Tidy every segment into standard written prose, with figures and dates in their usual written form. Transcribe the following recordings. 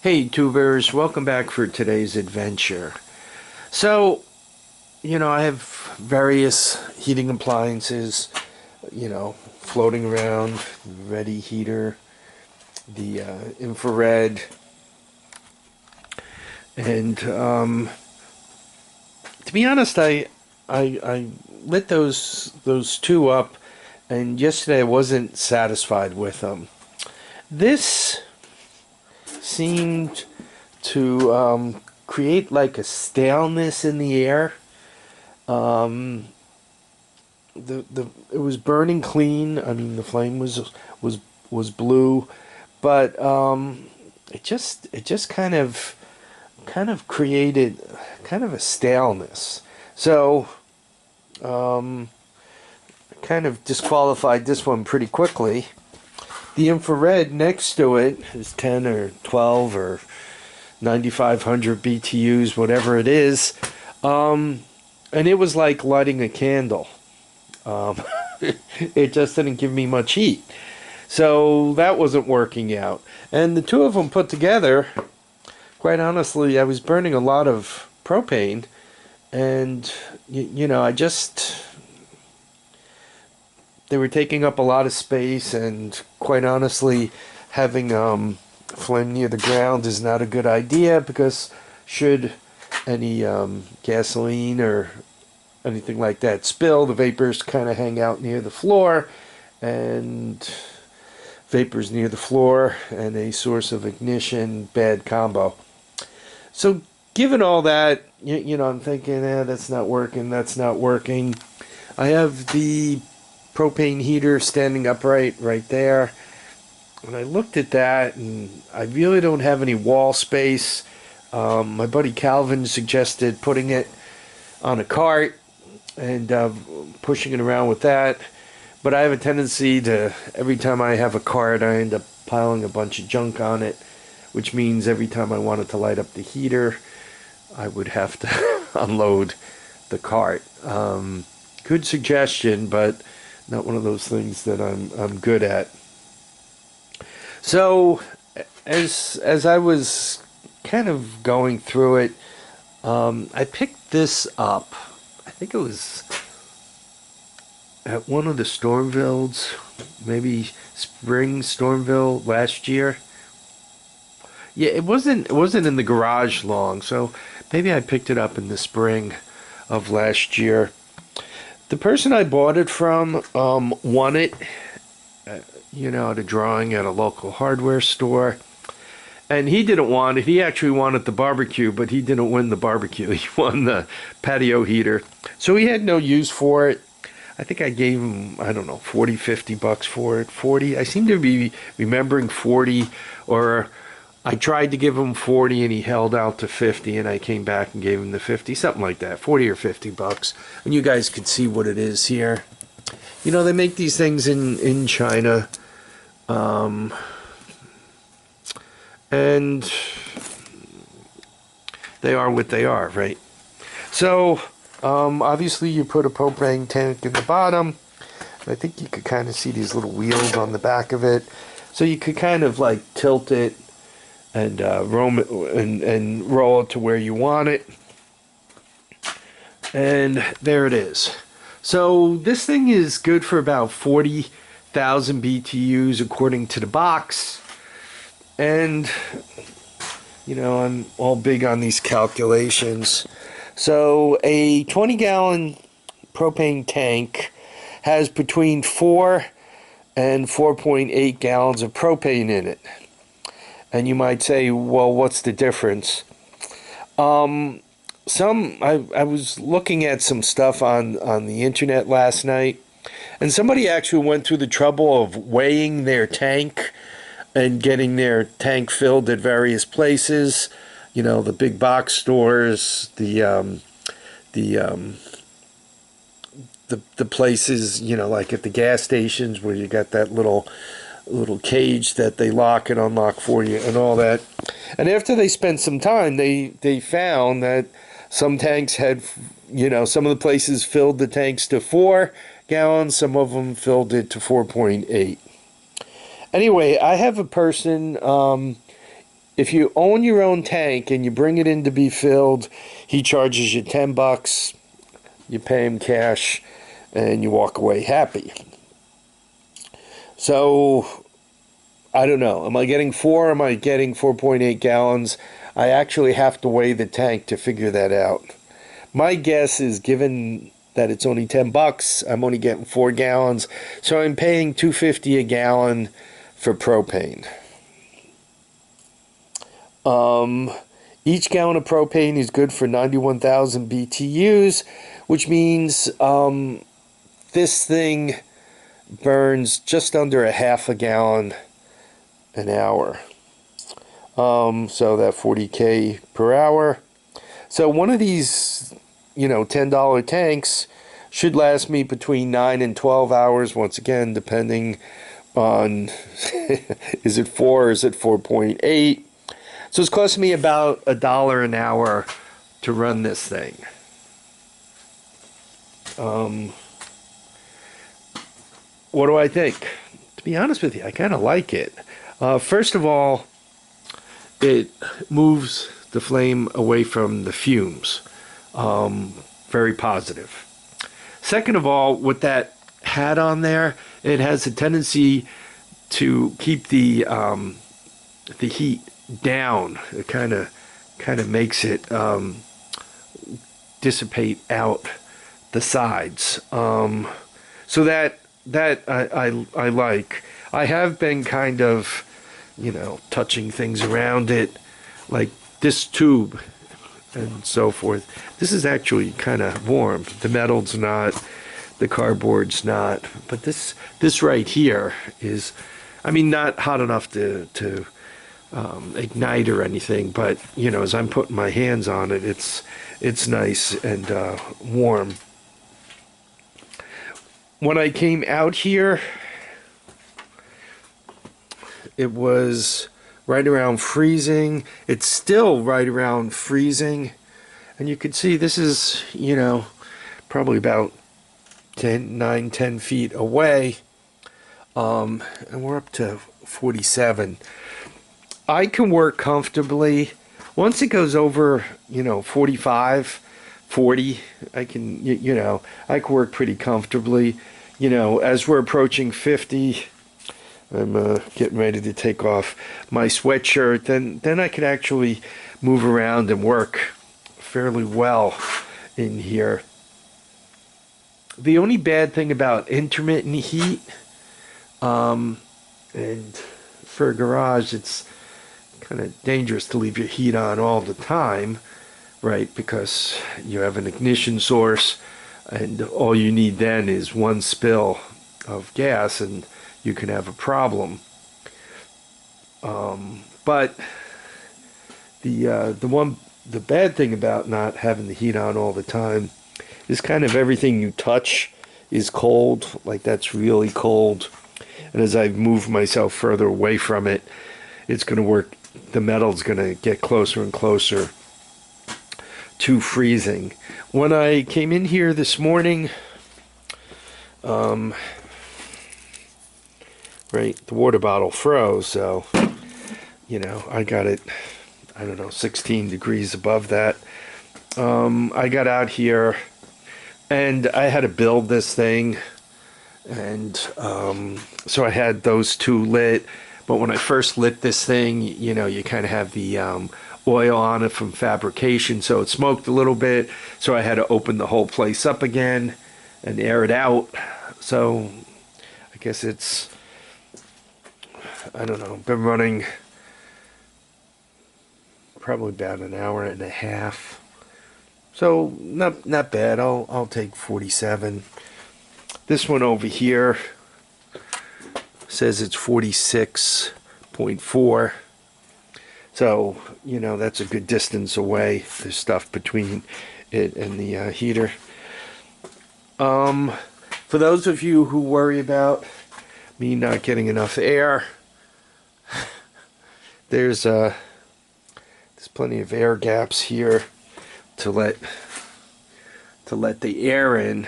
Hey tubers, welcome back for today's adventure. So, I have various heating appliances, floating around, ready heater, the infrared, and to be honest, I lit those two up, and yesterday I wasn't satisfied with them. This seemed to create like a staleness in the air. Um, the it was burning clean. I mean, the flame was was blue, but it just kind of created kind of a staleness. So kind of disqualified this one pretty quickly. The infrared next to it is 10 or 12 or 9,500 BTUs, whatever it is. And it was like lighting a candle. Um, it just didn't give me much heat. So that wasn't working out. And the two of them put together, quite honestly, I was burning a lot of propane. And, I just they were taking up a lot of space, and quite honestly, having flame near the ground is not a good idea, because should any gasoline or anything like that spill, the vapors kind of hang out near the floor, and vapors near the floor and a source of ignition, bad combo. So given all that, I'm thinking, that's not working, that's not working. I have the propane heater standing upright right there, and I looked at that, and I really don't have any wall space. My buddy Calvin suggested putting it on a cart and pushing it around with that, but I have a tendency to, every time I have a cart, I end up piling a bunch of junk on it, which means every time I wanted to light up the heater, I would have to unload the cart. Good suggestion, but not one of those things that I'm good at. So as I was kind of going through it, I picked this up. I think it was at one of the Stormvilles, maybe spring Stormville last year. Yeah, it wasn't in the garage long, so maybe I picked it up in the spring of last year. The person I bought it from won it, at a drawing at a local hardware store. And he didn't want it. He actually wanted the barbecue, but he didn't win the barbecue. He won the patio heater. So he had no use for it. I think I gave him, I don't know, 40, 50 bucks for it. 40. I seem to be remembering 40, or I tried to give him 40 and he held out to 50, and I came back and gave him the 50, something like that, 40 or 50 bucks. And you guys can see what it is here. They make these things in China. And they are what they are, right? So, obviously you put a propane tank in the bottom. I think you could kind of see these little wheels on the back of it. So you could kind of like tilt it and roam it and roll it to where you want it. And there it is. So this thing is good for about 40,000 BTUs according to the box. And, I'm all big on these calculations. So a 20-gallon propane tank has between 4 and 4.8 gallons of propane in it. And you might say, well, what's the difference? I was looking at some stuff on the internet last night, and somebody actually went through the trouble of weighing their tank and getting their tank filled at various places. The big box stores, the places, like at the gas stations where you got that little cage that they lock and unlock for you and all that. And after they spent some time, they found that some tanks had, some of the places filled the tanks to 4 gallons, some of them filled it to 4.8. Anyway, I have a person if you own your own tank and you bring it in to be filled, he charges you $10. You pay him cash, and you walk away happy. So I don't know. Am I getting 4? Am I getting 4.8 gallons? I actually have to weigh the tank to figure that out. My guess is, given that it's only $10, I'm only getting 4 gallons, so I'm paying $2.50 a gallon for propane. Each gallon of propane is good for 91,000 BTUs, which means this thing burns just under a half a gallon an hour. So that 40K per hour. So one of these, $10 tanks should last me between 9 and 12 hours, once again, depending on is it 4 or is it 4.8. So it's costing me about $1 an hour to run this thing. What do I think? To be honest with you, I kind of like it. First of all, it moves the flame away from the fumes. Very positive. Second of all, with that hat on there, it has a tendency to keep the heat down. It kind of makes it dissipate out the sides. So that I like. I have been kind of, touching things around it, like this tube and so forth. This is actually kind of warm. The metal's not, the cardboard's not, but this right here is, not hot enough to ignite or anything, but as I'm putting my hands on it, it's nice and warm. When I came out here, it was right around freezing. It's still right around freezing, and you can see this is probably about 9-10 feet away, and we're up to 47. I can work comfortably. Once it goes over 45, 40, I can I can work pretty comfortably. As we're approaching 50, I'm getting ready to take off my sweatshirt. Then I could actually move around and work fairly well in here. The only bad thing about intermittent heat, and for a garage, it's kind of dangerous to leave your heat on all the time, right? Because you have an ignition source, and all you need then is one spill of gas, and you can have a problem. But the bad thing about not having the heat on all the time is kind of everything you touch is cold. Like, that's really cold. And as I move myself further away from it, it's going to work. The metal's going to get closer and closer to freezing. When I came in here this morning, right, the water bottle froze, so I got it, 16 degrees above that. I got out here and I had to build this thing, and so I had those two lit. But when I first lit this thing, you kind of have the oil on it from fabrication, so it smoked a little bit. So I had to open the whole place up again and air it out. So I guess it's, been running probably about an hour and a half. So not bad. I'll take 47. This one over here says it's 46.4. So, that's a good distance away. There's stuff between it and the heater. For those of you who worry about me not getting enough air, there's plenty of air gaps here to let the air in.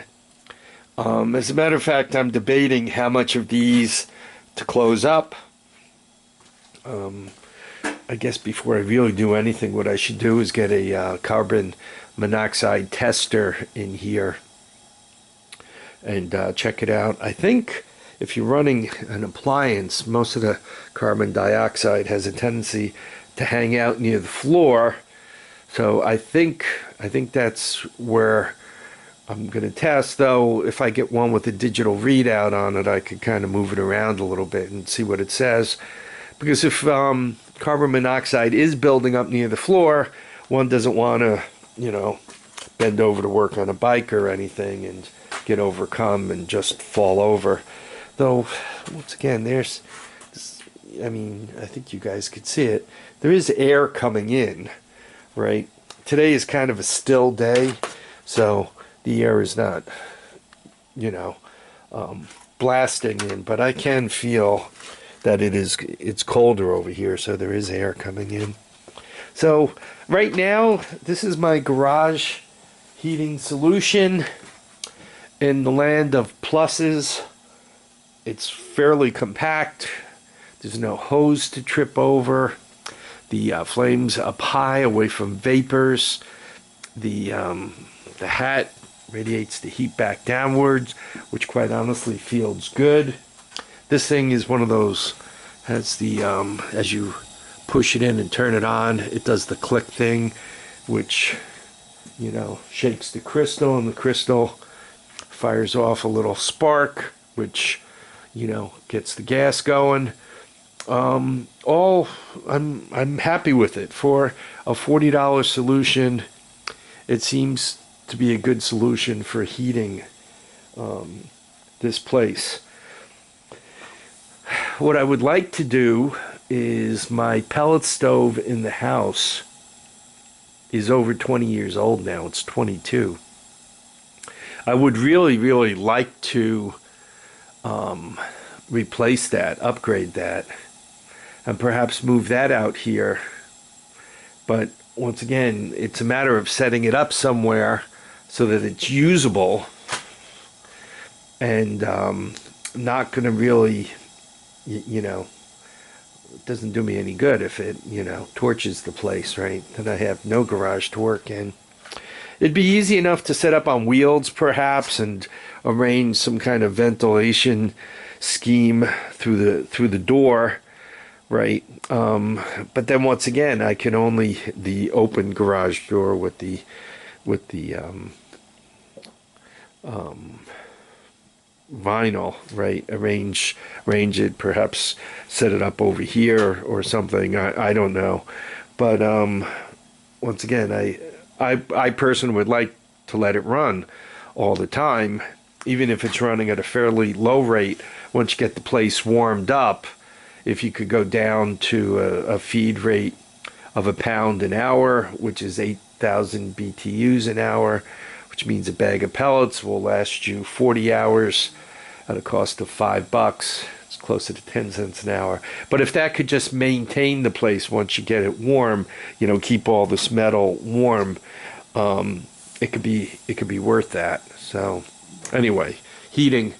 As a matter of fact, I'm debating how much of these to close up. I guess before I really do anything, what I should do is get a carbon monoxide tester in here and check it out. I think if you're running an appliance, most of the carbon dioxide has a tendency to hang out near the floor. So I think that's where I'm going to test. Though if I get one with a digital readout on it, I could kind of move it around a little bit and see what it says. Because if carbon monoxide is building up near the floor, one doesn't want to, bend over to work on a bike or anything and get overcome and just fall over. Though, once again, there's, I think you guys could see it. There is air coming in, right? Today is kind of a still day, so the air is not, blasting in, but I can feel that it's colder over here, so there is air coming in. So right now, this is my garage heating solution in the land of pluses. It's fairly compact. There's no hose to trip over. The flames up high, away from vapors. The hat radiates the heat back downwards, which quite honestly feels good. This thing is one of those, has the, as you push it in and turn it on, it does the click thing, which, shakes the crystal, and the crystal fires off a little spark, which, gets the gas going. I'm happy with it. For a $40 solution, it seems to be a good solution for heating this place. What I would like to do is, my pellet stove in the house is over 20 years old now. It's 22. I would really, really like to replace that, upgrade that, and perhaps move that out here. But once again, it's a matter of setting it up somewhere so that it's usable, and not going to really, it doesn't do me any good if it, torches the place, right? Then I have no garage to work in. It'd be easy enough to set up on wheels, perhaps, and arrange some kind of ventilation scheme through the door, right? But then once again, I can only the open garage door with the vinyl, right? Arrange it, perhaps set it up over here or something. I don't know, but once again, I personally would like to let it run all the time, even if it's running at a fairly low rate. Once you get the place warmed up, if you could go down to a feed rate of a pound an hour, which is 8,000 BTUs an hour, which means a bag of pellets will last you 40 hours at a cost of $5. It's closer to 10 cents an hour. But if that could just maintain the place once you get it warm, keep all this metal warm, it could be worth that. So anyway, heating,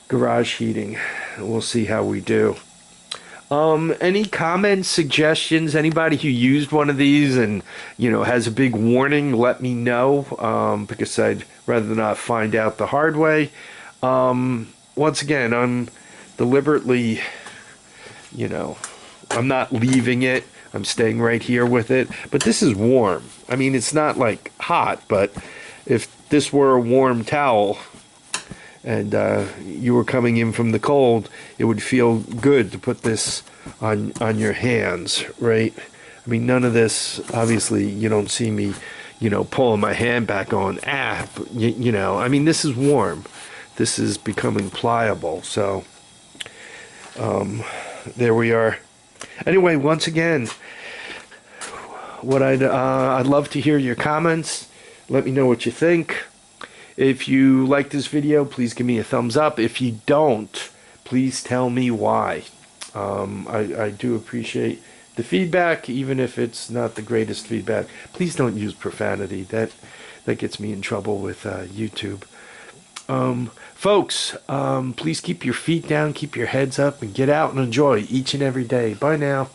garage heating, we'll see how we do. Any comments, suggestions? Anybody who used one of these and has a big warning, let me know, because I'd rather not find out the hard way. Once again, I'm deliberately, I'm not leaving it. I'm staying right here with it. But this is warm. I mean, it's not like hot, but if this were a warm towel and you were coming in from the cold, it would feel good to put this on your hands, right? I mean, none of this, obviously, you don't see me, pulling my hand back on, but, I mean, this is warm. This is becoming pliable, so there we are. Anyway, once again, what I'd love to hear your comments. Let me know what you think. If you like this video, please give me a thumbs up. If you don't, please tell me why. I do appreciate the feedback, even if it's not the greatest feedback. Please don't use profanity. That gets me in trouble with YouTube. Folks, please keep your feet down, keep your heads up, and get out and enjoy each and every day. Bye now.